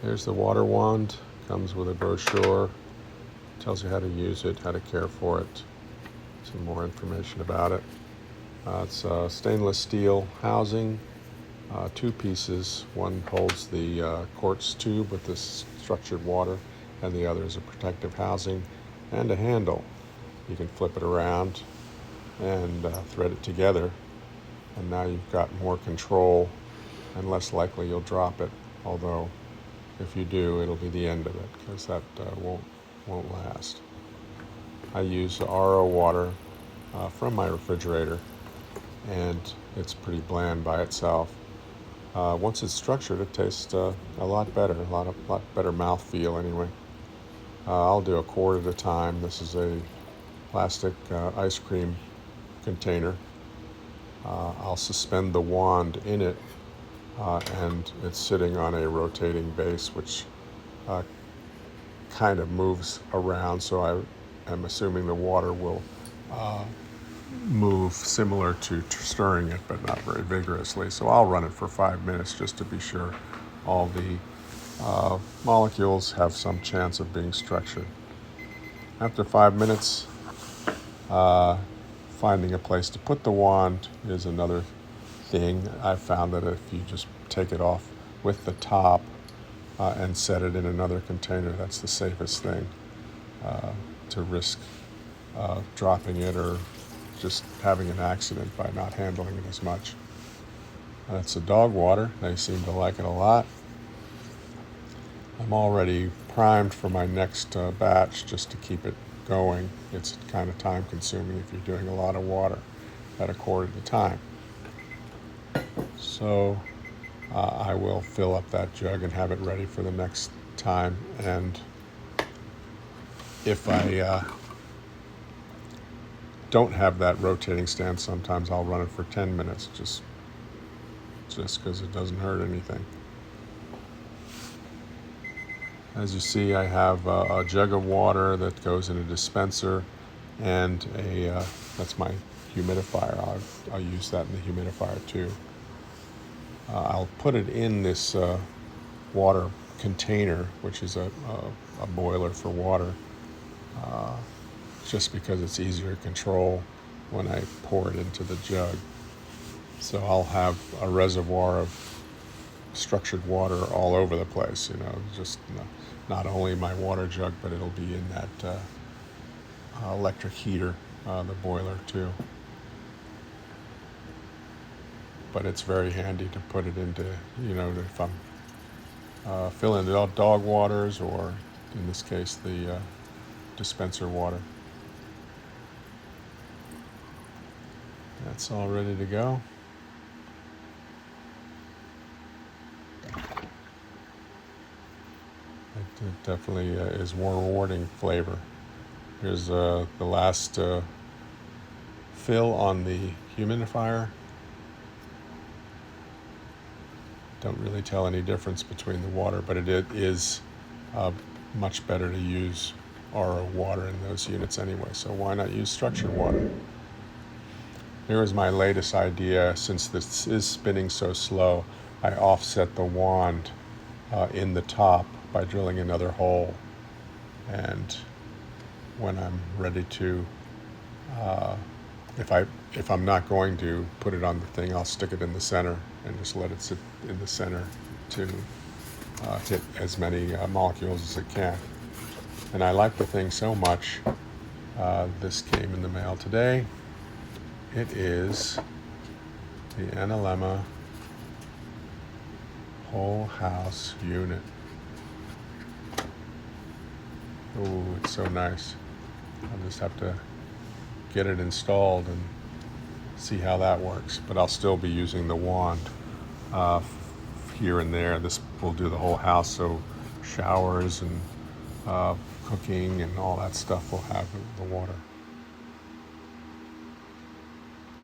Here's the water wand. Comes with a brochure. Tells you how to use it, how to care for it. Some more information about it. It's stainless steel housing, two pieces. One holds the quartz tube with this structured water, and the other is a protective housing and a handle. You can flip it around and thread it together, and now you've got more control and less likely you'll drop it, although if you do, it'll be the end of it, because that won't last. I use RO water from my refrigerator, and it's pretty bland by itself. Once it's structured, it tastes a lot better, a lot better mouthfeel anyway. I'll do a quart at a time. This is a plastic ice cream container. I'll suspend the wand in it, and it's sitting on a rotating base, which kind of moves around, so I'm assuming the water will move similar to stirring it, but not very vigorously. So I'll run it for 5 minutes just to be sure all the molecules have some chance of being structured. After 5 minutes, finding a place to put the wand is another thing. I've found that if you just take it off with the top and set it in another container, that's the safest thing to risk dropping it or just having an accident by not handling it as much. That's the dog water. They seem to like it a lot. I'm already primed for my next batch just to keep it going. It's kind of time consuming if you're doing a lot of water at a quart at a time. So I will fill up that jug and have it ready for the next time. And if I don't have that rotating stand, sometimes I'll run it for 10 minutes just because it doesn't hurt anything. As you see, I have a jug of water that goes in a dispenser, and that's my humidifier. I'll use that in the humidifier too. I'll put it in this water container, which is a boiler for water, just because it's easier to control when I pour it into the jug. So I'll have a reservoir of structured water all over the place, just not only my water jug, but it'll be in that electric heater, the boiler too. But it's very handy to put it into, if I'm filling the dog waters, or in this case, the dispenser water. That's all ready to go. It definitely is more rewarding flavor. Here's the last fill on the humidifier. Don't really tell any difference between the water, but it is much better to use RO water in those units anyway, so why not use structured water? Here is my latest idea. Since this is spinning so slow, I offset the wand in the top by drilling another hole, and when I'm ready to, if I'm not going to put it on the thing, I'll stick it in the center and just let it sit in the center to hit as many molecules as it can. And I like the thing so much. This came in the mail today. It is the Analemma whole house unit. Oh, it's so nice. I'll just have to get it installed and see how that works. But I'll still be using the wand here and there. This will do the whole house, so showers and cooking and all that stuff will have the water.